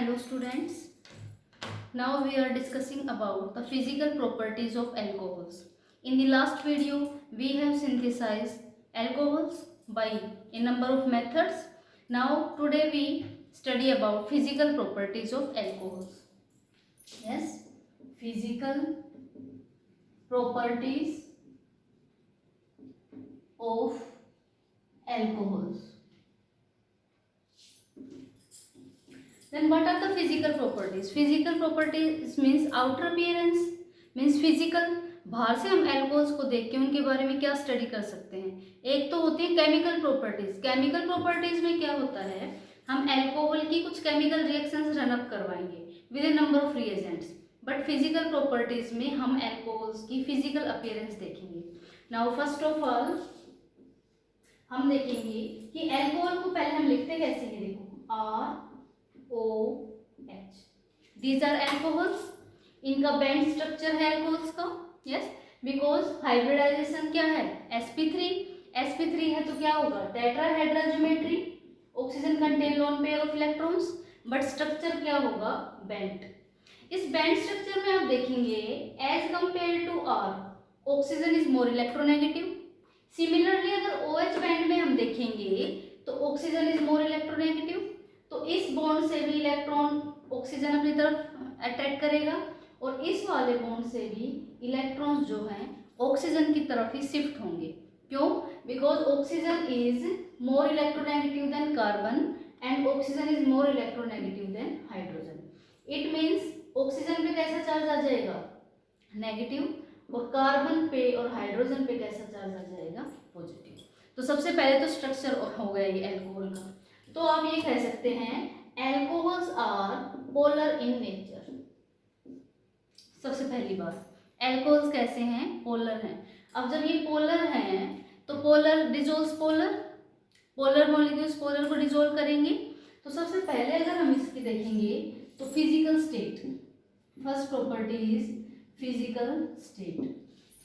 Hello students. Now we are discussing about the physical properties of alcohols. In the last video, we have synthesized alcohols by a number of methods. Now today we study about physical properties of alcohols. Yes, physical properties of alcohols. Then what are the physical properties? Physical properties means outer appearance, means physical. बाहर से हम alcohols को देख के उनके बारे में क्या स्टडी कर सकते हैं. एक तो होती है केमिकल प्रॉपर्टीज. केमिकल प्रॉपर्टीज में क्या होता है, हम एल्कोहल की कुछ केमिकल रिएक्शंस रन अप करवाएंगे with A number of reagents. But physical properties में हम एल्कोहल्स की फिजिकल अपीयरेंस देखेंगे. नाउ फर्स्ट ऑफ ऑल हम देखेंगे कि एल्कोहल को पहले हम लिखते कैसे हैं. देखो OH. These are alcohols. इनका बैंड स्ट्रक्चर है एल्कोहल्स का. यस, बिकॉज हाइब्रिडाइजेशन क्या है, sp3 है तो क्या होगा, tetrahedral geometry. Oxygen contain lone pair of electrons, but structure क्या होगा, बैंड. इस बैंड स्ट्रक्चर में आप देखेंगे as compare to R, oxygen is more electronegative. Similarly अगर OH बैंड में हम देखेंगे तो ऑक्सीजन इज मोर इलेक्ट्रोनेगेटिव. तो इस बॉन्ड से भी इलेक्ट्रॉन ऑक्सीजन अपनी तरफ अट्रैक्ट करेगा और इस वाले बॉन्ड से भी इलेक्ट्रॉन्स जो हैं ऑक्सीजन की तरफ ही शिफ्ट होंगे. क्यों? Because oxygen is more electronegative than carbon and oxygen is more electronegative than hydrogen. It means oxygen पे कैसा चार्ज आ जाएगा, नेगेटिव, और कार्बन पे और हाइड्रोजन पे कैसा चार्ज आ जाएगा, पॉजिटिव. तो सबसे पहले तो स्ट्रक्चर हो गया ये एल्कोहल का. तो आप ये कह सकते हैं alcohols are polar in nature. सबसे पहली बात, एल्कोहल्स कैसे हैं, पोलर हैं. अब जब ये पोलर हैं तो polar dissolves polar molecules polar को डिजोल्व करेंगे. तो सबसे पहले अगर हम इसकी देखेंगे तो physical state. First property is physical state.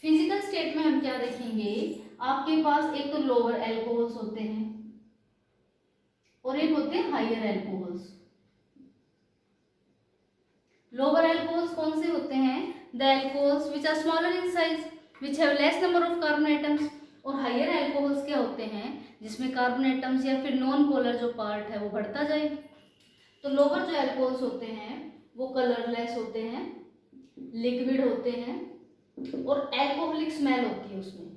Physical state में हम क्या देखेंगे, आपके पास एक तो लोअर एल्कोहल्स होते हैं और एक होते हैं हायर एल्कोहल्स. लोअर एल्कोहल्स कौन से होते हैं, the alcohols which are smaller in size which have less number of carbon atoms. और हायर एल्कोहल्स क्या होते हैं, जिसमें कार्बन एटम्स या फिर नॉन पोलर जो पार्ट है वो बढ़ता जाए. तो लोअर जो एल्कोहल्स होते हैं वो कलरलेस होते हैं, लिक्विड होते हैं और एल्कोहलिक स्मेल होती है उसमें.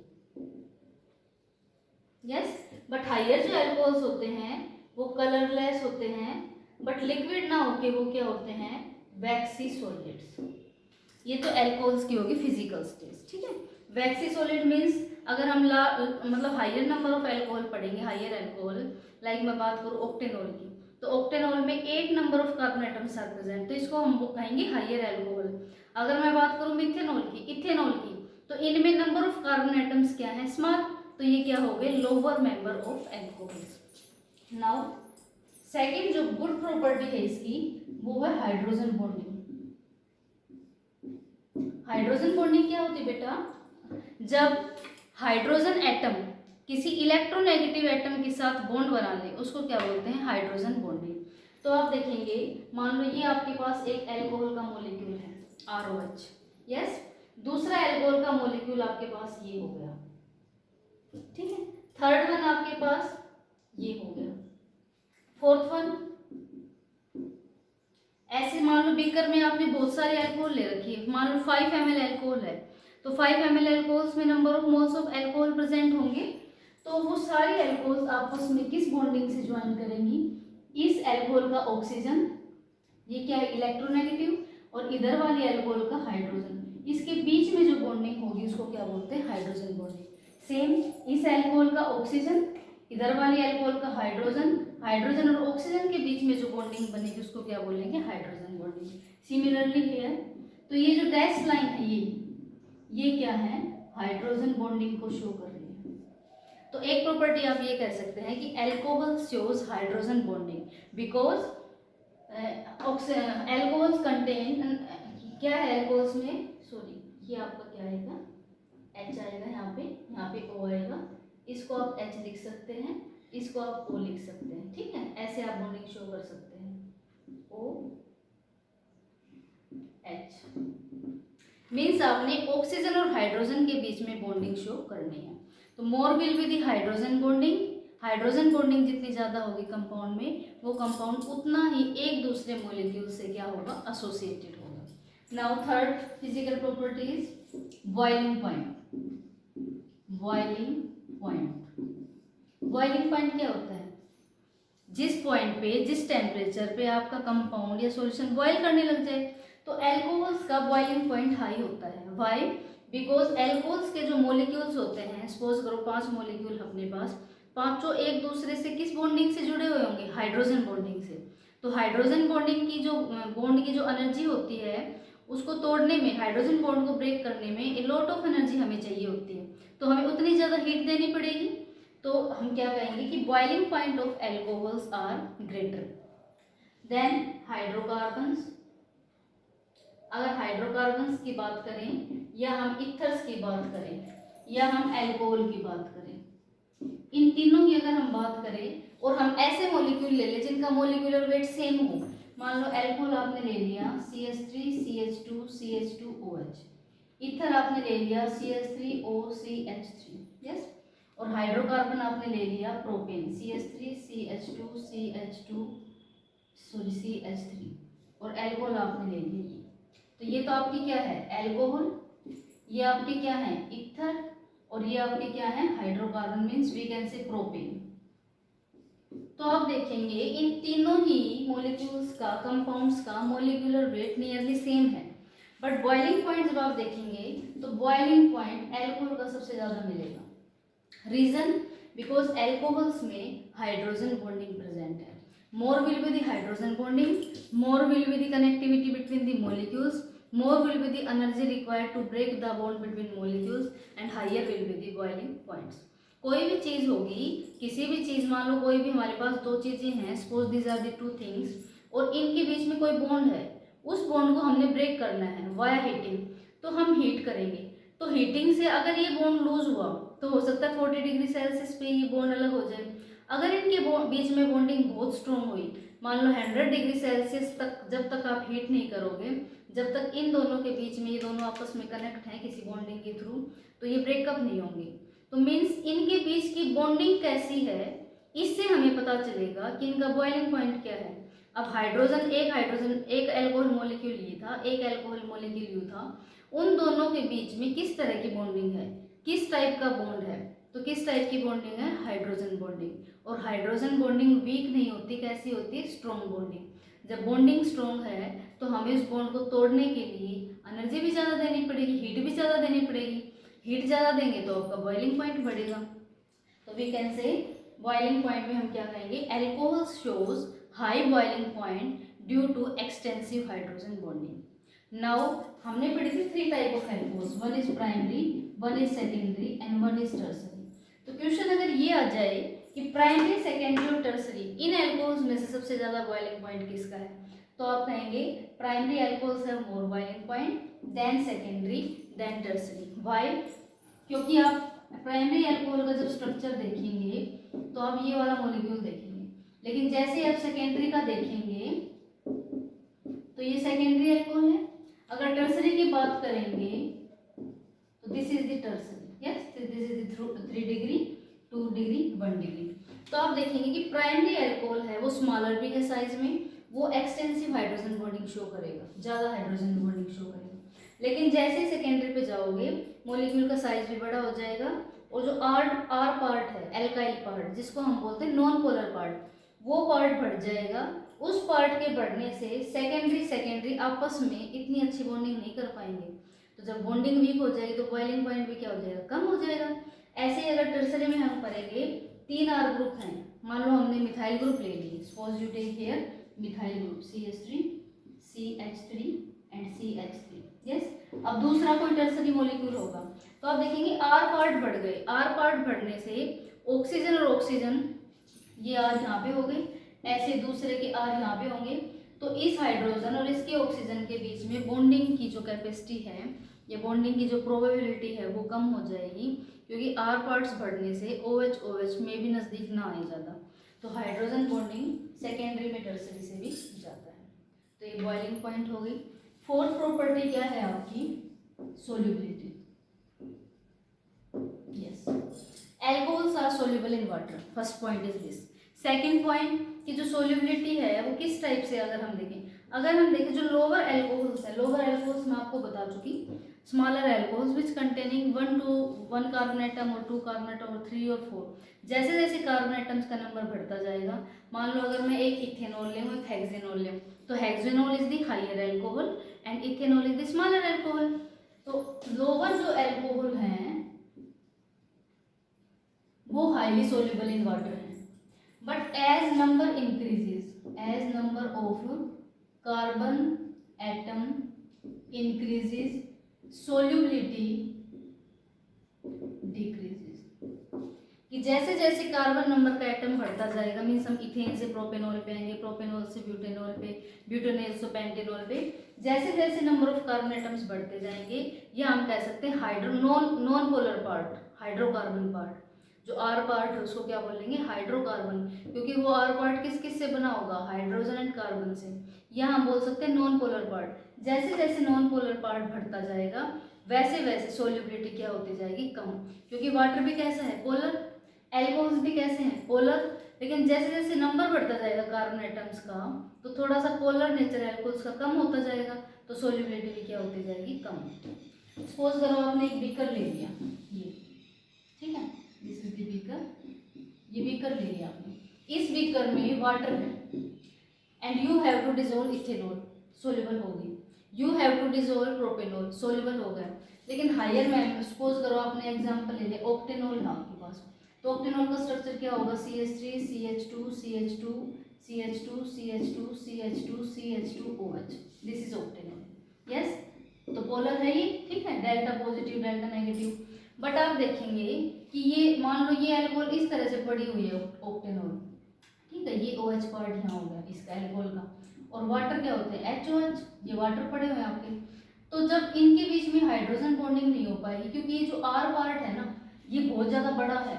यस, बट हायर जो एल्कोहल्स होते हैं वो कलरलेस होते हैं बट लिक्विड ना होके वो क्या होते हैं, वैक्सी सॉलिड्स. ये तो एल्कोहल्स की होगी फिजिकल स्टेज. ठीक है, वैक्सी सॉलिड मींस अगर हम मतलब हायर नंबर ऑफ एल्कोहल पढ़ेंगे, हायर एल्कोहल लाइक मैं बात करूँ ऑक्टेनॉल की, तो ऑक्टेनॉल में 8 number of carbon atoms are present, तो इसको हम कहेंगे हायर एल्कोहल. अगर मैं बात करूँ मिथेनॉल की, इथेनॉल की, तो इनमें नंबर ऑफ कार्बन एटम्स क्या है, स्मॉल, तो ये क्या हो गए, lower member of alcohols. Now second जो गुड प्रॉपर्टी है इसकी वो है हाइड्रोजन बॉन्डिंग. हाइड्रोजन बॉन्डिंग क्या होती है बेटा, जब हाइड्रोजन एटम किसी इलेक्ट्रोनेगेटिव एटम के साथ बॉन्ड बना ले उसको क्या बोलते हैं, हाइड्रोजन बॉन्डिंग. तो आप देखेंगे, मान लो ये आपके पास एक एल्कोहल का मॉलिक्यूल है ROH. यस, दूसरा एल्कोहल का मॉलिक्यूल आपके पास ये हो गया. ठीक है, थर्ड वन आपके पास ये हो गया, फोर्थ वन. ऐसे मान लो बीकर में आपने बहुत सारे अल्कोहल ले रखी है, मान लो 5 ml अल्कोहल है, तो 5 ml अल्कोहल्स में number of moles of alcohol present होंगे. तो वो सारे अल्कोहल्स आपस में किस बॉन्डिंग से ज्वाइन करेंगी, इस अल्कोहल का ऑक्सीजन, ये क्या है इलेक्ट्रोनेगेटिव, और इधर वाली अल्कोहल का हाइड्रोजन, इसके बीच में जो बॉन्डिंग होगी उसको क्या बोलते हैं, हाइड्रोजन बॉन्डिंग. सेम इस अल्कोहल का ऑक्सीजन, इधर वाली अल्कोहल का हाइड्रोजन, हाइड्रोजन और ऑक्सीजन के बीच में जो बॉन्डिंग बनेगी उसको क्या बोलेंगे, हाइड्रोजन बॉन्डिंग. सिमिलरली है, तो ये जो डैश लाइन है ये क्या है, हाइड्रोजन बॉन्डिंग को शो कर रही है. तो एक प्रॉपर्टी आप ये कह सकते हैं कि alcohol shows hydrogen bonding because alcohols contain क्या है, अल्कोहल्स में सॉरी ये आपका क्या आएगा, H आएगा, यहाँ पे O आएगा. इसको आप H लिख सकते हैं, इसको आप O लिख सकते हैं. ठीक है, ऐसे आप बॉन्डिंग शो कर सकते हैं, O मीन्स आपने ऑक्सीजन और हाइड्रोजन के बीच में बॉन्डिंग शो करनी है। तो more will be the hydrogen bonding, hydrogen bonding जितनी ज़्यादा होगी कंपाउंड में, वो कंपाउंड उतना ही एक दूसरे मॉलिक्यूल से क्या होगा, एसोसिएटेड होगा। Now third physical property is boiling point. Boiling point, boiling point क्या होता है, जिस पॉइंट पे, जिस टेम्परेचर पे आपका कंपाउंड या सॉल्यूशन बॉयल करने लग जाए। तो अल्कोहल्स का बॉइलिंग पॉइंट हाई होता है। व्हाई? बिकॉज अल्कोहल्स के जो मॉलिक्यूल्स होते हैं, सपोज करो 5 मॉलिक्यूल अपने पास, पांचों एक दूसरे से किस बॉन्डिंग से जुड़े हुए होंगे, हाइड्रोजन बॉन्डिंग से। तो हाइड्रोजन बॉन्डिंग की जो बॉन्ड की जो एनर्जी होती है, उसको तोड़ने में, हाइड्रोजन बॉन्ड को ब्रेक करने में ए लॉट ऑफ एनर्जी हमें चाहिए होती है। तो हमें उतनी ज़्यादा हीट देनी पड़ेगी। तो हम क्या कहेंगे कि boiling point of alcohols are greater than hydrocarbons. अगर हाइड्रोकार्बन्स की बात करें, या हम इथर्स की बात करें, या हम एल्कोहल की बात करें, इन तीनों की अगर हम बात करें और हम ऐसे मॉलिक्यूल ले लें जिनका मॉलिक्यूलर वेट सेम हो, मान लो एल्कोहल आपने ले लिया CH3 CH2 CH2OH, ईथर आपने ले लिया CH3OCH3, यस, और हाइड्रोकार्बन आपने ले लिया प्रोपेन CH3 CH2 CH3, और एल्कोहल आपने ले लिया। तो ये तो आपकी क्या है, एल्कोहल, ये आपके क्या है, ईथर, और ये आपके क्या है, hydrocarbon, means we can say propane. तो आप देखेंगे इन तीनों ही मॉलिक्यूल्स का, कंपाउंड्स का मॉलिक्यूलर वेट नियरली सेम है। बट बॉइलिंग पॉइंट जब आप देखेंगे तो बॉइलिंग पॉइंट एल्कोहल का सबसे ज्यादा मिलेगा। रीजन? बिकॉज एल्कोहल्स में हाइड्रोजन बॉन्डिंग प्रेजेंट है। मोर will be the hydrogen bonding, more will be the connectivity between the molecules, more will be the energy required to break the bond between molecules, and higher will be the boiling points. कोई भी चीज़ होगी, किसी भी चीज़, मान लो कोई भी हमारे पास दो चीज़ें हैं, suppose these are the two things, और इनके बीच में कोई बॉन्ड है, उस बॉन्ड को हमने ब्रेक करना है वाया हीटिंग। तो हम हीट करेंगे, तो हीटिंग से अगर ये बॉन्ड लूज हुआ तो हो सकता है 40 डिग्री सेल्सियस पे ये बॉन्ड अलग हो जाए। अगर इनके बीच में बॉन्डिंग बहुत स्ट्रॉन्ग हुई, मान लो 100 डिग्री सेल्सियस तक जब तक आप हीट नहीं करोगे, जब तक इन दोनों के बीच में, ये दोनों आपस में कनेक्ट हैं किसी बॉन्डिंग के थ्रू, तो ये ब्रेकअप नहीं होंगे। तो मीन्स इनके बीच की बॉन्डिंग कैसी है, इससे हमें पता चलेगा कि इनका बॉइलिंग पॉइंट क्या है। अब हाइड्रोजन एक एल्कोहल मॉलिक्यूल ये था, एक एल्कोहल मॉलिक्यूल यू था, उन दोनों के बीच में किस तरह की बॉन्डिंग है, किस टाइप का बॉन्ड है। तो किस टाइप की बॉन्डिंग है, हाइड्रोजन बॉन्डिंग। और हाइड्रोजन बॉन्डिंग वीक नहीं होती, कैसी होती है, स्ट्रॉन्ग बॉन्डिंग। जब बॉन्डिंग स्ट्रॉन्ग है तो हमें उस बॉन्ड को तोड़ने के लिए एनर्जी भी ज़्यादा देनी पड़ेगी, हीट भी ज़्यादा देनी पड़ेगी। हीट ज़्यादा देंगे तो आपका बॉइलिंग पॉइंट बढ़ेगा। तो we can say boiling point में हम क्या कहेंगे, alcohol shows high boiling point due to extensive hydrogen bonding. Now हमने पढ़ी थी 3 type of alcohols, one is primary, one is secondary and one is tertiary. तो क्वेश्चन अगर ये आ जाए कि प्राइमरी, सेकेंडरी और टर्सरी, इन एल्कोहल्स में से सबसे ज़्यादा बॉइलिंग पॉइंट किसका है, तो आप कहेंगे primary alcohols have more boiling point than secondary then tertiary. Why? क्योंकि आप प्राइमरी एल्कोहल का जब स्ट्रक्चर देखेंगे तो आप ये वाला मॉलिक्यूल देखेंगे, लेकिन जैसे आप सेकेंडरी का देखेंगे तो ये सेकेंडरी एल्कोहल है। अगर टर्सरी की बात करेंगे तो this is the tertiary, yes, this is the 3 degree 2 degree 1 degree. तो आप देखेंगे कि प्राइमरी एल्कोहल है वो स्मॉलर भी है साइज में, वो एक्सटेंसिव हाइड्रोजन बॉन्डिंग शो करेगा, ज़्यादा हाइड्रोजन बॉन्डिंग शो करेगा। लेकिन जैसे सेकेंडरी पे जाओगे मॉलिक्यूल का साइज भी बड़ा हो जाएगा, और जो आर पार्ट है, एल्काइल पार्ट जिसको हम बोलते हैं नॉन पोलर पार्ट, वो पार्ट बढ़ जाएगा। उस पार्ट के बढ़ने से सेकेंडरी आपस में इतनी अच्छी बॉन्डिंग नहीं कर पाएंगे। तो जब बॉन्डिंग वीक हो जाएगी तो बॉइलिंग पॉइंट भी क्या हो जाएगा, कम हो जाएगा। ऐसे ही अगर टर्सरी में हम पढ़ेंगे 3 R ग्रुप हैं, मान लो हमने मिथाइल ग्रुप ले ली, suppose you take here methyl group CH3 CH3 and CH3, yes. अब दूसरा कोई टर्सरी मॉलिक्यूल होगा तो आप देखेंगे R पार्ट बढ़ गए, R पार्ट बढ़ने से ऑक्सीजन और ऑक्सीजन ये R यहाँ पे हो गए, ऐसे दूसरे के R यहाँ पे होंगे। तो इस हाइड्रोजन और इसके ऑक्सीजन के बीच में बॉन्डिंग की जो कैपेसिटी है, ये बॉन्डिंग की जो प्रोबेबिलिटी है वो कम हो जाएगी, क्योंकि R पार्ट्स बढ़ने से OH में भी नज़दीक ना आए ज़्यादा। तो हाइड्रोजन बॉन्डिंग सेकेंडरी में टर्सरी से भी जाता है। तो ये बॉइलिंग पॉइंट हो गई। फोर्थ प्रॉपर्टी क्या है आपकी, solubility. Yes, alcohols are soluble in water. First point is this. Second point कि जो सोल्यूबिलिटी है वो किस टाइप से, अगर हम देखें जो लोअर एल्कोहल्स है, लोअर एल्कोहल्स मैं आपको बता चुकी, स्मॉलर एल्कोहल्स विच कंटेनिंग 1 कार्बन एटम और 2 कार्बन एटम और 3 और 4, जैसे जैसे कार्बन एटम्स का नंबर बढ़ता जाएगा, मान लो अगर मैं एक इथेनॉल ले एक हेक्सेनॉल ले, तो hexanol is the higher alcohol and ethanol is the smaller alcohol. तो लोअर जो एल्कोहल हैं वो हाईली सोल्यूबल इन वाटर है, but as number increases, as number of carbon atom increases, solubility decreases। कि जैसे जैसे कार्बन नंबर का atom बढ़ता जाएगा, मीन्स हम इथेन से प्रोपेनॉल पे आएंगे, प्रोपेनॉल से ब्यूटेनॉल पे, ब्यूटेनॉल से पेंटेनॉल पे, जैसे जैसे नंबर ऑफ कार्बन एटम्स बढ़ते जाएंगे, या हम कह सकते हैं non polar part, hydrocarbon part, जो आर पार्ट है उसको क्या बोलेंगे, हाइड्रोकार्बन, क्योंकि वो आर पार्ट किस किस से बना होगा, हाइड्रोजन एंड कार्बन से, या हम बोल सकते हैं नॉन पोलर पार्ट। जैसे जैसे नॉन पोलर पार्ट बढ़ता जाएगा वैसे वैसे सोल्यूबिलिटी क्या होती जाएगी, कम, क्योंकि वाटर भी कैसा है, पोलर, एल्कोहल्स भी कैसे हैं, पोलर, लेकिन जैसे जैसे नंबर बढ़ता जाएगा कार्बन एटम्स का तो थोड़ा सा पोलर नेचर एल्कोहल्स का कम होता जाएगा, तो सोल्यूबिलिटी भी क्या होती जाएगी, कम। सपोज करो आपने एक बीकर ले लिया, ये ठीक है, दिस इज द बीकर, ये बीकर ले लिया आपने, इस बीकर में वाटर है and you have to dissolve ethanol, soluble होगी, you have to dissolve propanol, soluble हो गया, लेकिन हायर में सपोज करो आपने एग्जांपल ले लिया ऑक्टेनॉल है आपके पास, तो ऑक्टेनॉल का स्ट्रक्चर क्या होगा, CH3 CH2 CH2 CH2 CH2 CH2 CH2OH, this is octanol. Yes, तो पोलर है ये, ठीक है, delta positive delta negative. But आप देखेंगे कि ये मान लो ये एल्कोहल इस तरह से पड़ी हुई है ऑक्टेनॉल, ठीक है, ये OH पार्ट यहाँ हो गया इसका एल्कोहल का, और वाटर क्या होते हैं HOH, ये वाटर पड़े हुए हैं आपके, तो जब इनके बीच में हाइड्रोजन बॉन्डिंग नहीं हो पाएगी, क्योंकि ये जो R पार्ट है ना ये बहुत ज़्यादा बड़ा है,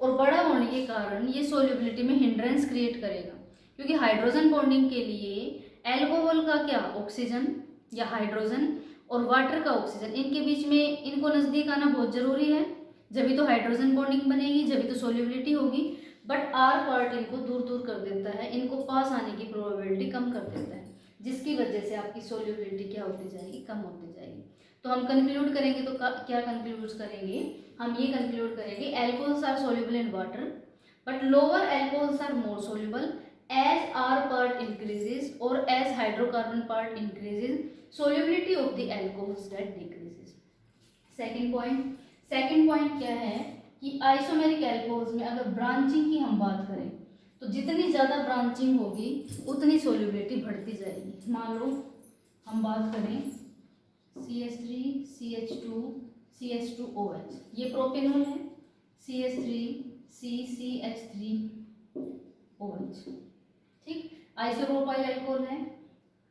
और बड़ा होने के कारण ये सोल्यूबिलिटी में हिंड्रेंस क्रिएट करेगा, क्योंकि हाइड्रोजन बॉन्डिंग के लिए एल्कोहल का क्या, ऑक्सीजन या हाइड्रोजन और वाटर का ऑक्सीजन, इनके बीच में इनको नज़दीक आना बहुत ज़रूरी है, जब तो हाइड्रोजन बॉन्डिंग बनेगी, जब तो सोल्यूबिलिटी होगी। बट R पार्ट इनको दूर दूर कर देता है, इनको पास आने की प्रोबेबिलिटी कम कर देता है, जिसकी वजह से आपकी सोल्यूबिलिटी क्या होती जाएगी, कम होती जाएगी। तो हम कंक्लूड करेंगे तो क्या कंक्लूड करेंगे, हम ये कंक्लूड करेंगे alcohols are soluble in water but lower alcohols are more soluble as R part increases or as hydrocarbon part increases, solubility of the alcohols that decreases. Second point क्या है कि आइसोमेरिक एल्कोहल्स में अगर branching की हम बात करें तो जितनी ज़्यादा ब्रांचिंग होगी उतनी सोल्यूबिलिटी बढ़ती जाएगी। मान लो हम बात करें CH3 CH2 CH2OH, ये प्रोपेनॉल है, CH3 CCH3OH, ठीक, आइसोप्रोपाइल अल्कोहल है,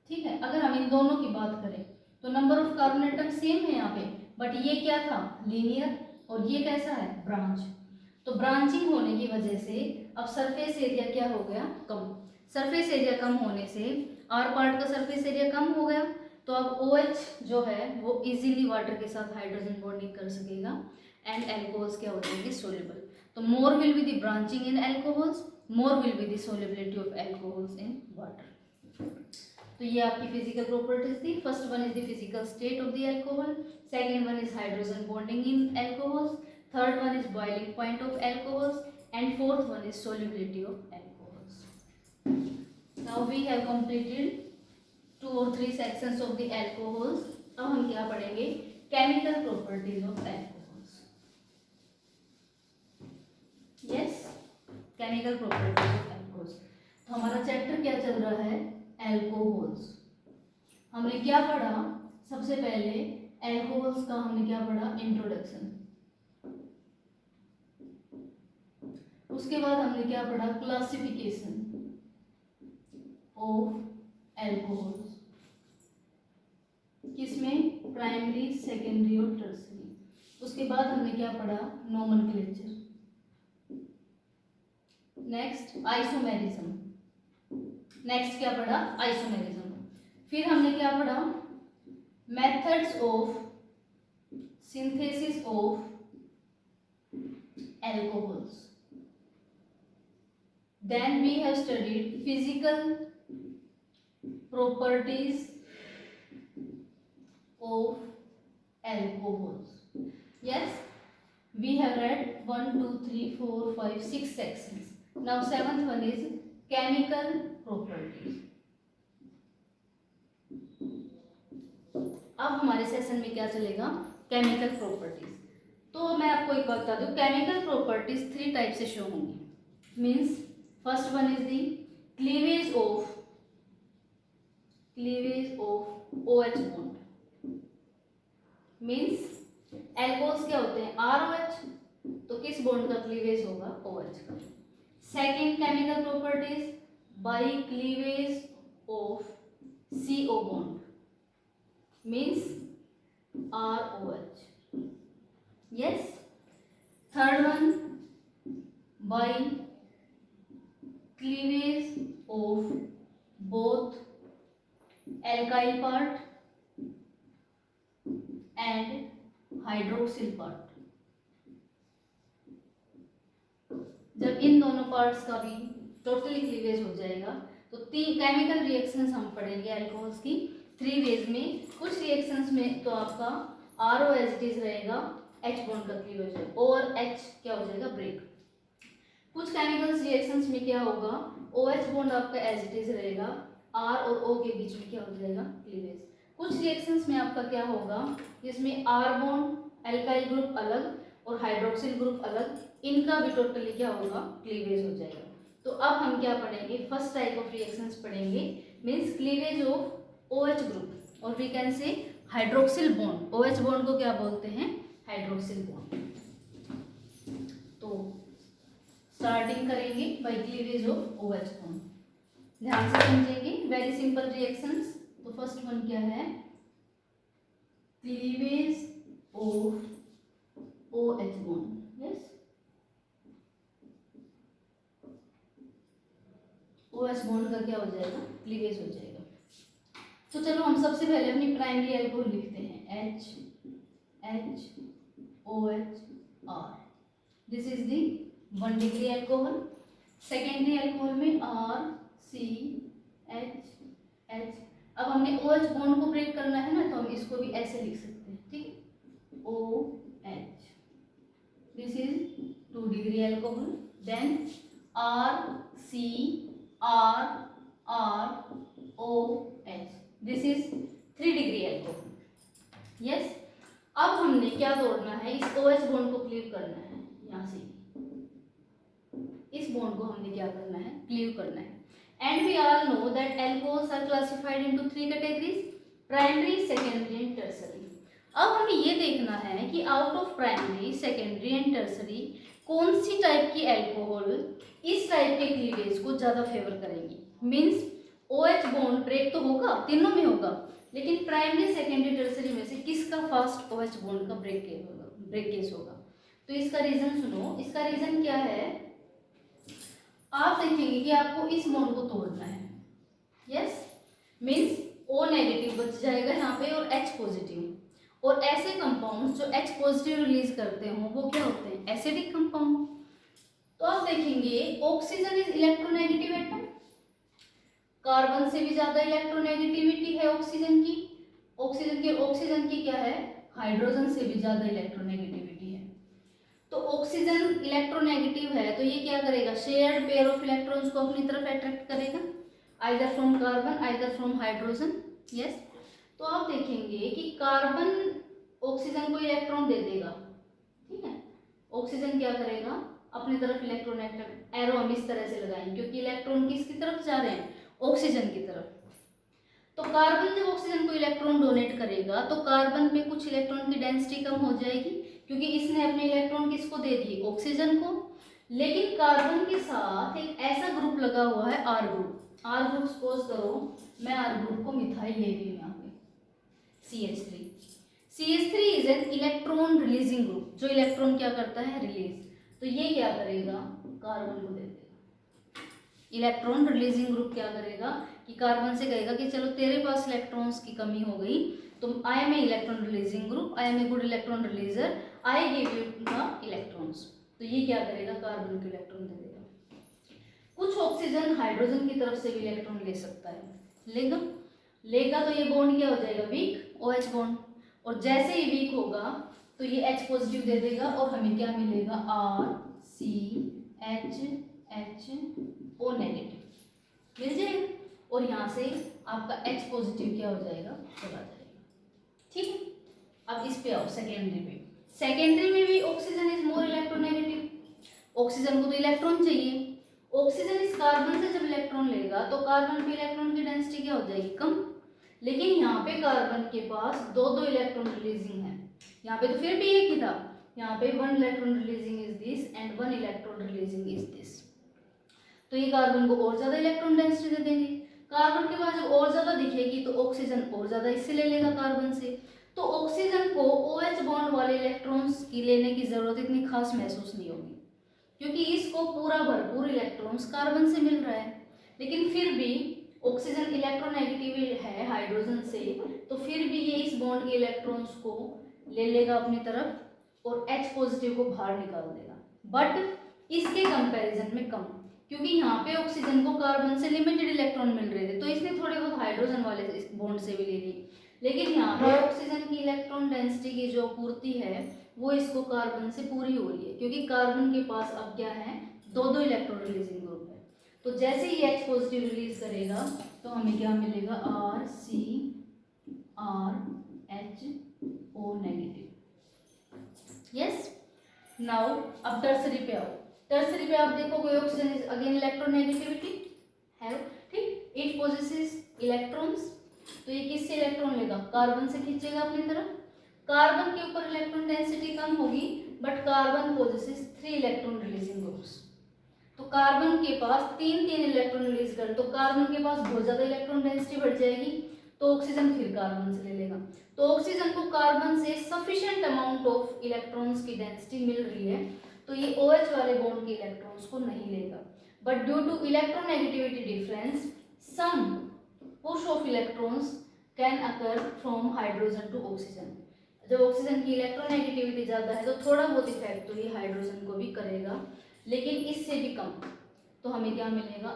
ठीक है। अगर हम इन दोनों की बात करें तो number of carbon atom same है यहाँ पे, बट ये क्या था, लीनियर, और ये कैसा है, ब्रांच। तो ब्रांचिंग होने की वजह से अब सरफेस एरिया क्या हो गया, कम। सरफेस एरिया कम होने से आर पार्ट का सरफेस एरिया कम हो गया, तो अब OH जो है वो इजीली वाटर के साथ हाइड्रोजन बॉन्डिंग कर सकेगा एंड एल्कोहल्स क्या हो जाएंगे, सोल्यूबल। तो more will be the branching in alcohols, more will be the solubility of alcohols in water. तो ये आपकी फिजिकल प्रॉपर्टीज थी। First one is the physical state of the alcohol, second one is hydrogen bonding in alcohols, third one is boiling point of alcohols and fourth one is solubility of alcohols. Now we have completed 2 or 3 sections of the alcohols। अब हम क्या पढ़ेंगे, chemical properties of alcohols. Yes, chemical properties of alcohols. तो हमारा chapter क्या चल रहा है, एल्कोहल्स। हमने क्या पढ़ा, सबसे पहले एल्कोहल्स का हमने क्या पढ़ा, इंट्रोडक्शन। उसके बाद हमने क्या पढ़ा, क्लासिफिकेशन ऑफ एल्कोहल्स, किसमें, प्राइमरी, सेकेंडरी और टर्सरी। उसके बाद हमने क्या पढ़ा, नोमेनक्लेचर। नेक्स्ट आइसोमेरिज्म, नेक्स्ट क्या पढ़ा, आइसोमेरिज्म। फिर हमने क्या पढ़ा, methods of synthesis of alcohols. Then we have studied physical properties of alcohols. Yes, we have read 1, 2, 3, 4, 5, 6 sections. Now 7th one is chemical properties. अब हमारे सेशन में क्या चलेगा, केमिकल प्रॉपर्टीज। तो मैं आपको एक बात बता दूं, केमिकल प्रॉपर्टीज 3 टाइप से शो होंगी। Means first one is the cleavage of OH bond. Means alcohols क्या होते हैं, ROH, तो किस बॉन्ड का क्लीवेज होगा, OH का। Second chemical properties by cleavage of CO bond, means ROH. Yes. Third one by cleavage of both alkyl part and hydroxyl part. जब इन दोनों पार्ट्स का भी टोटली क्लीवेज हो जाएगा तो 3 केमिकल रिएक्शंस हम पढ़ेंगे अल्कोहल्स की 3 वेज में। कुछ रिएक्शंस में तो आपका ROH रहेगा, H बॉन्ड का क्लीवेज है, और H क्या हो जाएगा, ब्रेक। कुछ केमिकल्स रिएक्शंस में क्या होगा, OH बॉन्ड आपका एज इट इज रहेगा, R और O के बीच में क्या हो जाएगा, क्लीवेज। कुछ रिएक्शंस में आपका क्या होगा, जिसमें R बॉन्ड एल्काइल ग्रुप अलग और हाइड्रोक्सिल ग्रुप अलग, इनका भी टोटली क्या होगा, क्लीवेज हो जाएगा। तो अब हम क्या पढ़ेंगे, फर्स्ट टाइप ऑफ रिएक्शंस पढ़ेंगे, means cleavage of OH group, और we can say hydroxyl bond. OH bond को क्या बोलते हैं, हाइड्रोक्सिल बॉन्ड। तो स्टार्टिंग करेंगे by cleavage of OH bond. ध्यान से समझेंगे, वेरी सिंपल रिएक्शंस। तो फर्स्ट वन क्या है, cleavage of OH bond. Yes, OH bond का क्या हो जाएगा, क्लीवेज हो जाएगा। तो चलो हम सबसे पहले अपनी प्राइमरी एल्कोहल लिखते हैं, HOHR। This is the 1 degree alcohol. Secondary alcohol में RCH। अब हमने OH बॉन्ड को ब्रेक करना है ना, तो हम इसको भी ऐसे लिख सकते हैं, ठीक है, OH। This is 2 degree alcohol. Then RCRROH, this is 3 degree alcohol. Yes, अब हमने क्या तोड़ना है, इस OH बॉन्ड को क्लीव करना है, यहाँ से इस बॉन्ड को हमने क्या करना है, क्लीव करना है। And we all know that alcohols are classified into 3 categories, primary, secondary and tertiary. अब हमें ये देखना है कि out of primary, secondary and tertiary कौन सी टाइप की एल्कोहल इस टाइप के क्लीवेज को ज्यादा फेवर करेंगी। मींस OH बॉन्ड ब्रेक तो होगा, तीनों में होगा, लेकिन प्राइमरी, सेकेंडरी, टर्सरी में से किसका फास्ट OH बॉन्ड का ब्रेक केस होगा। तो इसका रीजन सुनो, इसका रीजन क्या है, आप देखेंगे कि आपको इस बॉन्ड को तोड़ना है। यस, मींस O नेगेटिव बच जाएगा यहाँ पे और H पॉजिटिव, और ऐसे कंपाउंड्स जो H पॉजिटिव रिलीज करते हो वो क्या होते हैं, एसिडिक कंपाउंड। तो आप देखेंगे oxygen is electronegative atom, carbon से भी ज्यादा इलेक्ट्रोनेगेटिविटी है ऑक्सीजन की। ऑक्सीजन की क्या है, हाइड्रोजन से भी ज्यादा इलेक्ट्रोनेगेटिविटी है। तो ऑक्सीजन इलेक्ट्रोनेगेटिव है, तो ये क्या करेगा, शेयर्ड पेयर ऑफ इलेक्ट्रॉन्स को अपनी तरफ अट्रैक्ट करेगा, either from carbon either from hydrogen. Yes, तो आप देखेंगे कि कार्बन ऑक्सीजन को इलेक्ट्रॉन दे देगा, ठीक है, ऑक्सीजन क्या करेगा, अपनी तरफ इलेक्ट्रॉन अट्रैक्ट, एरो हम इस तरह से लगाएंगे क्योंकि इलेक्ट्रॉन किसकी तरफ जा रहे हैं, ऑक्सीजन की तरफ। तो कार्बन जब ऑक्सीजन को इलेक्ट्रॉन डोनेट करेगा तो कार्बन में कुछ इलेक्ट्रॉन की डेंसिटी कम हो जाएगी क्योंकि इसने अपने इलेक्ट्रॉन किसको दे दिए, ऑक्सीजन को। लेकिन कार्बन के साथ एक ऐसा ग्रुप लगा हुआ है, R ग्रुप सपोज करो मैं R ग्रुप को मिथाइल ले रही हूँ यहाँ पे, CH3 is an electron releasing group, जो इलेक्ट्रॉन क्या करता है, रिलीज। तो ये क्या करेगा, कार्बन को दे देगा। इलेक्ट्रॉन रिलीजिंग ग्रुप क्या करेगा कि कार्बन से कहेगा कि चलो तेरे पास इलेक्ट्रॉन्स की कमी हो गई, तो I am a electron releasing group, I am a good electron releaser, I give you the electrons. तो ये क्या करेगा, कार्बन को इलेक्ट्रॉन दे देगा। कुछ ऑक्सीजन हाइड्रोजन की तरफ से भी इलेक्ट्रॉन ले सकता है, लेगा तो ये बॉन्ड क्या हो जाएगा, वीक, OH बॉन्ड, और जैसे ही वीक होगा तो ये H पॉजिटिव दे देगा और हमें क्या मिलेगा, RCHO नेगेटिव मिल जाएगा, और यहाँ से आपका H पॉजिटिव क्या हो जाएगा, चला जाएगा। ठीक है, अब इस पे आओ सेकेंडरी पे। सेकेंडरी में भी oxygen is more electronegative, oxygen को तो इलेक्ट्रॉन चाहिए, ऑक्सीजन इस कार्बन से जब इलेक्ट्रॉन लेगा तो कार्बन पे इलेक्ट्रॉन की डेंसिटी क्या हो जाएगी, कम, लेकिन यहाँ पे कार्बन के पास दो इलेक्ट्रॉन रिलीजिंग है, यहाँ पे तो फिर भी एक ही था, यहाँ पे 1 electron releasing is this and 1 electron releasing is this, तो ये कार्बन को और ज्यादा इलेक्ट्रॉन डेंसिटी दे देंगे। कार्बन के पास जब और ज्यादा दिखेगी तो ऑक्सीजन और ज्यादा इससे ले लेगा कार्बन से, तो ऑक्सीजन को OH बॉन्ड वाले इलेक्ट्रॉन्स की लेने की जरूरत इतनी खास महसूस नहीं होगी, क्योंकि इसको पूरा भरपूर इलेक्ट्रॉन्स कार्बन से मिल रहा है। लेकिन फिर भी ऑक्सीजन इलेक्ट्रोनेगेटिव है हाइड्रोजन से, तो फिर भी ये इस बॉन्ड के इलेक्ट्रॉन्स को ले लेगा अपनी तरफ और H पॉजिटिव को बाहर निकाल देगा, बट इसके कंपैरिजन में कम, क्योंकि यहाँ पे ऑक्सीजन को कार्बन से लिमिटेड इलेक्ट्रॉन मिल रहे थे, तो इसने थोड़े बहुत हाइड्रोजन वाले बॉन्ड से भी ले ली, लेकिन यहाँ पे ऑक्सीजन की इलेक्ट्रॉन डेंसिटी की जो पूर्ति है वो इसको कार्बन से पूरी हो रही है, क्योंकि कार्बन के पास अब क्या है, दो इलेक्ट्रॉन रिलीजिंग ग्रुप है। तो जैसे ही H पॉजिटिव रिलीज करेगा तो हमें क्या मिलेगा, RCRHO नेगेटिव। यस, नाउ अब टर्सरी पे आओ। टर्सरी पे आप देखोगे ऑक्सीजन इज अगेन इलेक्ट्रोनेगेटिविटी है, ठीक, इट पोजेसेस इलेक्ट्रॉन्स, तो ये किससे इलेक्ट्रॉन लेगा, कार्बन से खींचेगा अपनी तरफ, कार्बन के ऊपर इलेक्ट्रॉन डेंसिटी कम होगी, but carbon possesses 3 electron releasing groups, तो कार्बन के पास तीन इलेक्ट्रॉन रिलीज कर, तो कार्बन के पास बहुत ज्यादा इलेक्ट्रॉन डेंसिटी बढ़ जाएगी, तो ऑक्सीजन फिर कार्बन से ले लेगा, तो ऑक्सीजन को कार्बन से सफिशिएंट अमाउंट ऑफ इलेक्ट्रॉन्स की डेंसिटी मिल रही है, तो ये OH वाले बॉन्ड के इलेक्ट्रॉन्स को नहीं लेगा, but due to electronegativity difference some push of electrons can occur from hydrogen to oxygen. जब ऑक्सीजन की इलेक्ट्रोनेगेटिविटी ज़्यादा है तो थोड़ा बहुत इफेक्ट तो ये हाइड्रोजन को भी करेगा, लेकिन इससे भी कम, तो हमें क्या मिलेगा,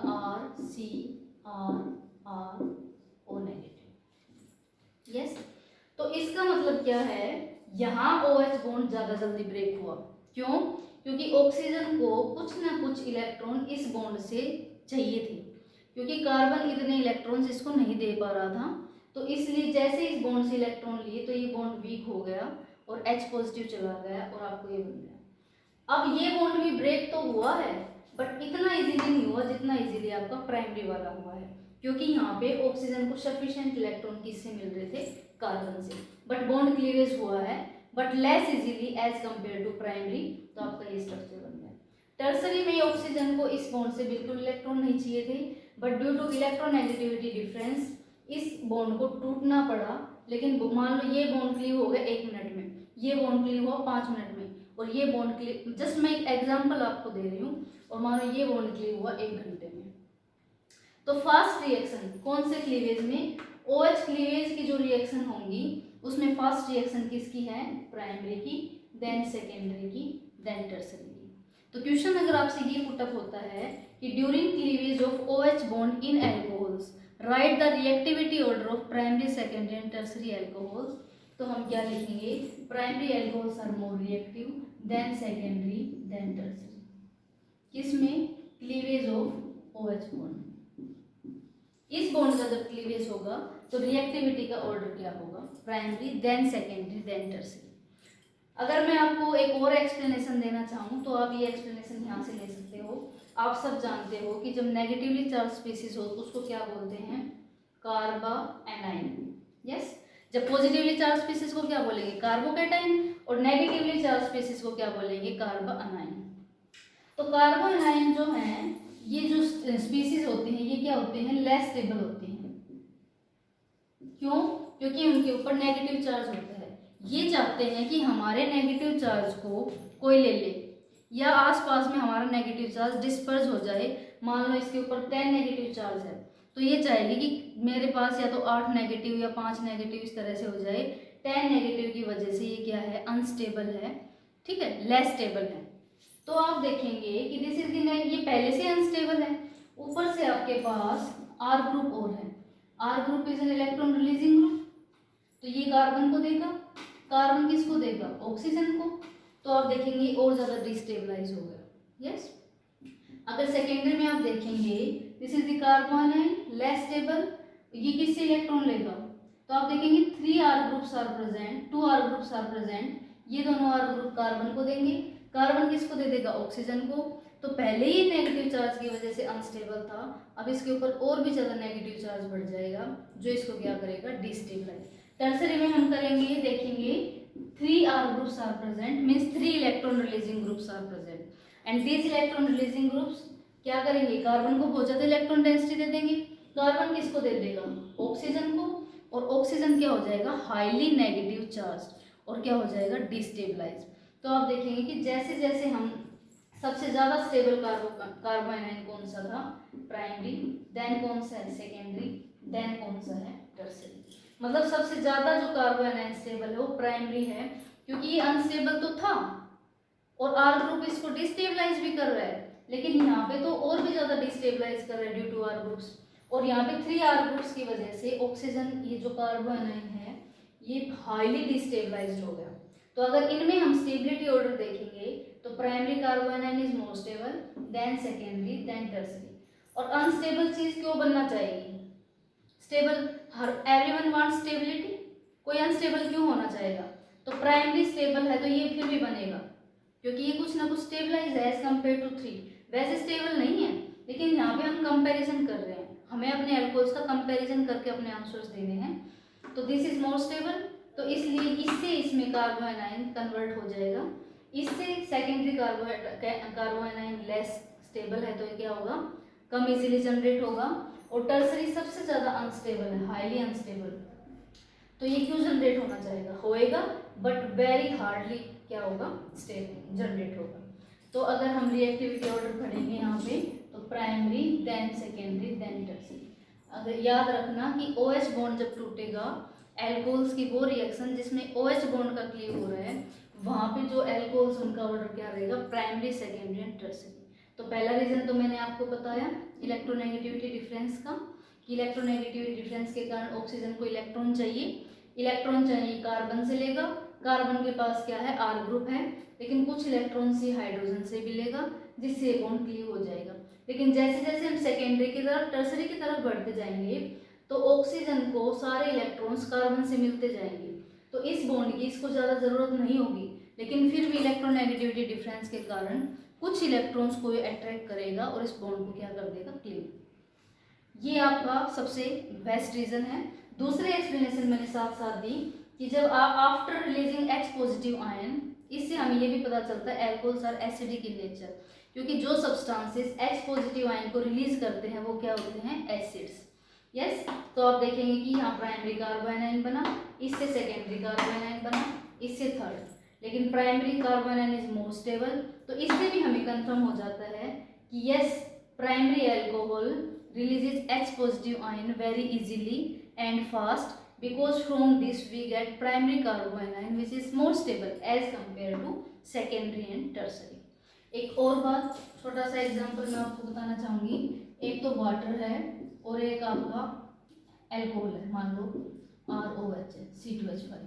RCRO नेगेटिव। यस, तो इसका मतलब क्या है, यहाँ OH बॉन्ड ज़्यादा जल्दी ब्रेक हुआ, क्यों, क्योंकि ऑक्सीजन को कुछ ना कुछ इलेक्ट्रॉन इस बॉन्ड से चाहिए थे, क्योंकि कार्बन इतने इलेक्ट्रॉन्स इसको नहीं दे पा रहा था, तो इसलिए जैसे इस बॉन्ड से इलेक्ट्रॉन लिए तो ये बॉन्ड वीक हो गया और H पॉजिटिव चला गया और आपको ये बन गया। अब ये बॉन्ड भी ब्रेक तो हुआ है, बट इतना इजीली नहीं हुआ जितना इजीली आपका प्राइमरी वाला हुआ है, क्योंकि यहाँ पे ऑक्सीजन को सफिशिएंट इलेक्ट्रॉन किससे मिल रहे थे, कार्बन से, बट बॉन्ड क्लीवेज हुआ है, but less easily as compare to primary, तो आपका ये स्ट्रक्चर बन गया। टर्सरी में ऑक्सीजन को इस बॉन्ड से बिल्कुल इलेक्ट्रॉन नहीं चाहिए थे, but due to electronegativity difference इस बॉन्ड को टूटना पड़ा, लेकिन मान लो ये बॉन्ड क्लीव हो गया 1 मिनट में, ये बॉन्ड क्लीव हुआ 5 मिनट में, और ये बॉन्ड क्लीव, जस्ट मैं एक एग्जांपल आपको दे रही हूँ, और मान लो ये बॉन्ड क्लीव हुआ 1 घंटे में, तो फास्ट रिएक्शन कौन से क्लीवेज में, OH क्लीवेज की जो रिएक्शन होंगी उसमें फास्ट रिएक्शन किसकी है, प्राइमरी की, देन सेकेंडरी की, देन टर्सरी की। तो क्वेश्चन अगर आपसे ये पुटअप होता है कि during cleavage of OH bond in alcohols right the reactivity order of primary, secondary and tertiary alcohols, तो हम क्या लिखेंगे, primary alcohols are more reactive than secondary then tertiary, किसमें, क्लीवेज ऑफ OH बॉन्ड, इस bond का जब cleavage होगा तो रिएक्टिविटी का ऑर्डर क्या होगा, primary then secondary then tertiary. अगर मैं आपको एक और एक्सप्लेनेशन देना चाहूँ तो आप ये एक्सप्लेनेशन यहाँ से ले सकते हो। आप सब जानते हो कि जब नेगेटिवली चार्ज स्पीसीज हो तो उसको क्या बोलते हैं, कार्बोएनाइन। यस, जब पॉजिटिवली चार्ज स्पीसीज को क्या बोलेंगे, कार्बोकैटाइन, और नेगेटिवली चार्ज स्पीसीज को क्या बोलेंगे, कार्बोएनाइन। तो कार्बोएनाइन जो है, ये जो स्पीसीज होते हैं ये क्या होते हैं, लेस स्टेबल होते हैं, क्यों, क्योंकि उनके ऊपर नेगेटिव चार्ज होता है। ये चाहते हैं कि हमारे नेगेटिव चार्ज को कोई ले ले, या आसपास में हमारा नेगेटिव चार्ज डिस्पर्स हो जाए, मान लो इसके ऊपर 10 नेगेटिव चार्ज है, तो ये चाहेगी कि मेरे पास या तो 8 नेगेटिव या 5 नेगेटिव इस तरह से हो जाए। 10 नेगेटिव की वजह से ये क्या है, अनस्टेबल है, ठीक है, लेस स्टेबल है। तो आप देखेंगे कि दिस इज द, ये पहले से अनस्टेबल है, ऊपर से आपके पास आर ग्रुप और है। R group is an electron releasing group, तो ये कार्बन को देगा, कार्बन किसको देगा, ऑक्सीजन को। तो आप देखेंगे और ज़्यादा डिस्टेबलाइज हो गया। यस, अगर सेकेंडरी में आप देखेंगे this is the carbanion less stable, ये किससे इलेक्ट्रॉन लेगा, तो आप देखेंगे 3 R groups are present, 2 R groups are present, ये दोनों आर ग्रुप कार्बन को देंगे, कार्बन किसको दे देगा, ऑक्सीजन को। तो पहले ही नेगेटिव चार्ज की वजह से अनस्टेबल था, अब इसके ऊपर और भी ज़्यादा नेगेटिव चार्ज बढ़ जाएगा जो इसको क्या करेगा, डिस्टेबलाइज। टर्सरी में हम करेंगे, देखेंगे 3 R groups are present means 3 electron releasing groups are present, and these electron releasing groups क्या करेंगे, कार्बन को बहुत ज़्यादा इलेक्ट्रॉन डेंसिटी दे देंगे, कार्बन किसको दे देगा, ऑक्सीजन को, और ऑक्सीजन क्या हो जाएगा, हाईली नेगेटिव चार्ज, और क्या हो जाएगा, डिस्टेबलाइज। तो आप देखेंगे कि जैसे जैसे हम, सबसे ज़्यादा स्टेबल कार्बोनाइन कौन सा था, प्राइमरी, देन कौन सा है, सेकेंडरी, देन कौन सा है, टर्सरी। मतलब सबसे ज़्यादा जो कार्बोनाइन स्टेबल है वो प्राइमरी है, क्योंकि ये अनस्टेबल तो था और आर ग्रुप इसको डिस्टेबलाइज भी कर रहा है, लेकिन यहाँ पे तो और भी ज़्यादा डिस्टेबलाइज कर रहा है ड्यू टू आर ग्रुप्स, और यहाँ पे 3 आर ग्रुप्स की वजह से ऑक्सीजन, ये जो कार्बोनाइन है ये हाईली डिस्टेबलाइज्ड हो गया। तो अगर इनमें हम स्टेबिलिटी ऑर्डर देखेंगे तो primary carbanion is more stable, then secondary, then tertiary. और अनस्टेबल चीज क्यों बनना चाहिए, स्टेबल, हर एवरीवन वांट्स स्टेबिलिटी, कोई अनस्टेबल क्यों होना चाहेगा। तो प्राइमरी स्टेबल है तो ये फिर भी बनेगा, क्योंकि ये कुछ ना कुछ स्टेबलाइज है एज कम्पेयर टू 3। वैसे स्टेबल नहीं है, लेकिन यहाँ पे हम कंपैरिजन कर रहे हैं, हमें अपने एल्कोहल्स का कंपैरिजन करके अपने आंसर्स देने हैं। तो दिस इज मोर स्टेबल, तो इसलिए इससे इसमें कार्बोनाइन कन्वर्ट हो जाएगा, इससे सेकेंडरी कार्बोनाइन लेस स्टेबल है तो ये क्या होगा, कम इजीली जनरेट होगा। और टर्सरी सबसे ज़्यादा अनस्टेबल है, हाईली अनस्टेबल, तो ये क्यों जनरेट होना चाहेगा, होएगा बट वेरी हार्डली क्या होगा, स्टेबल जनरेट होगा। तो अगर हम रिएक्टिविटी ऑर्डर पढ़ेंगे यहाँ पे, तो primary, then secondary, then tertiary. अगर याद रखना कि OH बॉन्ड जब टूटेगा, एल्कोहल्स की वो रिएक्शन जिसमें OH बॉन्ड का क्लीव हो रहा है, वहाँ पे जो एल्कोहल्स उनका ऑर्डर क्या रहेगा, प्राइमरी, सेकेंडरी एंड टर्सरी। तो पहला रीजन तो मैंने आपको बताया इलेक्ट्रोनेगेटिविटी डिफरेंस का, कि इलेक्ट्रोनेगेटिविटी डिफरेंस के कारण ऑक्सीजन को इलेक्ट्रॉन चाहिए कार्बन से लेगा, कार्बन के पास क्या है, आर ग्रुप है, लेकिन कुछ इलेक्ट्रॉन से हाइड्रोजन से भी लेगा, जिससे बॉन्ड क्लीव हो जाएगा। लेकिन जैसे जैसे हम सेकेंडरी की तरफ, टर्सरी की तरफ बढ़ते जाएंगे, तो ऑक्सीजन को सारे इलेक्ट्रॉन्स कार्बन से मिलते जाएंगे, तो इस बॉन्ड की इसको ज़्यादा ज़रूरत नहीं होगी, लेकिन फिर भी इलेक्ट्रोनेगेटिविटी डिफरेंस के कारण कुछ इलेक्ट्रॉन्स को अट्रैक्ट करेगा और इस बॉन्ड को क्या कर देगा, क्लीव। ये आपका सबसे बेस्ट रीज़न है। दूसरे एक्सप्लेनेशन मैंने साथ साथ दी कि जब after releasing H positive ion, इससे हमें ये भी पता चलता है alcohols are acidic in nature, क्योंकि जो सब्सटेंसेस H पॉजिटिव आयन को रिलीज करते हैं वो क्या होते हैं, एसिड्स। यस, तो आप देखेंगे कि यहाँ प्राइमरी कार्बोनाइन बना, इससे सेकेंडरी कार्बोनाइन बना, इससे थर्ड, लेकिन primary carbanion is more stable. तो इससे भी हमें कंफर्म हो जाता है कि yes, primary alcohol releases H positive ion very easily and fast, because from this we get primary carbanion which is more stable as compared to secondary and tertiary। एक और बात, छोटा सा एग्जांपल मैं आपको बताना चाहूँगी। एक तो वाटर है और एक आपका एल्कोहल है, मान लो ROH है, C2H5।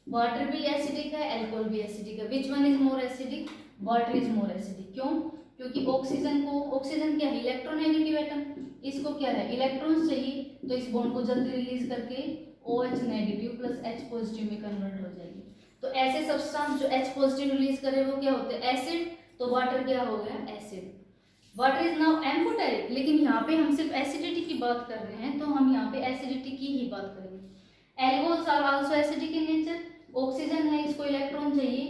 वाटर भी एसिडिक है, एल्कोहल भी एसिडिक है। Which one is more acidic, water is more acidic. क्यों, क्योंकि ऑक्सीजन क्या है, इलेक्ट्रोनेगेटिव एटम, इसको क्या है, इलेक्ट्रॉन्स चाहिए, तो इस बॉन्ड को जल्दी रिलीज करके OH negative plus H positive में कन्वर्ट हो जाएगी। तो ऐसे सब्सटेंस जो H पॉजिटिव रिलीज करे वो क्या होते हैं, एसिड, तो वाटर क्या हो गया, acid. Water is now amphoteric, लेकिन यहाँ पे हम सिर्फ एसिडिटी की बात कर रहे हैं, तो हम यहाँ पे एसिडिटी की ही बात करेंगे। Alcohols are also acidic in nature, oxygen है, इसको इलेक्ट्रॉन चाहिए,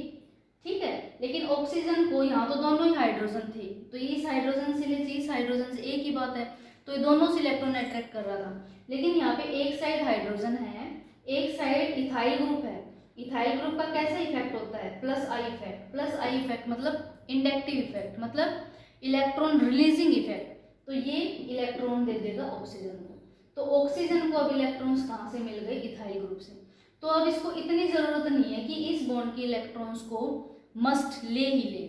ठीक है, लेकिन ऑक्सीजन को यहाँ तो दोनों ही हाइड्रोजन थे, तो इस हाइड्रोजन से ले इस हाइड्रोजन से, एक ही बात है, तो ये दोनों से इलेक्ट्रॉन अट्रैक्ट कर रहा था। लेकिन यहाँ पे एक साइड हाइड्रोजन है, एक साइड इथाइल ग्रुप है। इथाइल ग्रुप का कैसा इफेक्ट होता है, plus I effect. Plus I effect मतलब इंडक्टिव इफेक्ट, मतलब इलेक्ट्रॉन रिलीजिंग इफेक्ट, तो ये इलेक्ट्रॉन दे देगा ऑक्सीजन को। तो ऑक्सीजन को अब इलेक्ट्रॉन्स कहाँ से मिल गए, इथाइल ग्रुप से। तो अब इसको इतनी ज़रूरत नहीं है कि इस बॉन्ड की इलेक्ट्रॉन्स को मस्ट ले ही ले,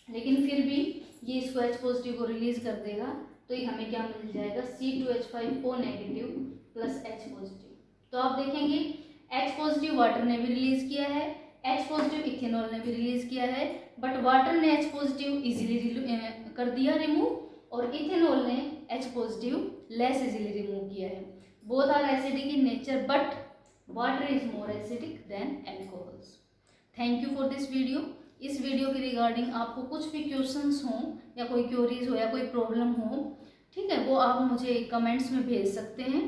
लेकिन फिर भी ये इसको H पॉजिटिव को रिलीज कर देगा। तो ये हमें क्या मिल जाएगा, C2H5O negative plus H positive. तो आप देखेंगे H पॉजिटिव वाटर ने भी रिलीज किया है, H पॉजिटिव इथेनॉल ने भी रिलीज किया है, बट वाटर ने H पॉजिटिव इजीली कर दिया रिमूव, और इथेनॉल ने H positive less easily remove किया है। Both are acidic in nature but water is more acidic than alcohols. Thank you for this video. इस वीडियो के रिगार्डिंग आपको कुछ भी क्वेश्चंस हों या कोई क्वेरीज हो या कोई प्रॉब्लम हो, ठीक है, वो आप मुझे कमेंट्स में भेज सकते हैं।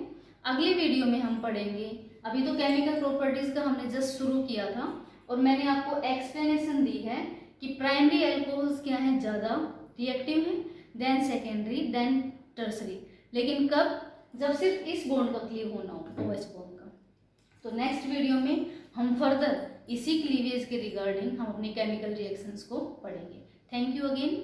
अगले वीडियो में हम पढ़ेंगे, अभी तो केमिकल प्रॉपर्टीज़ का हमने जस्ट शुरू किया था और मैंने आपको एक्सप्लेनेशन दी है कि प्राइमरी अल्कोहल्स क्या हैं, ज़्यादा रिएक्टिव हैं, देन सेकेंडरी, देन टर्सरी, लेकिन कब, जब सिर्फ इस बॉन्ड का क्लीव होना हो, OH बॉन्ड का। तो नेक्स्ट वीडियो में हम फर्दर इसी क्लीवेज के रिगार्डिंग हम अपनी केमिकल रिएक्शंस को पढ़ेंगे। Thank you again.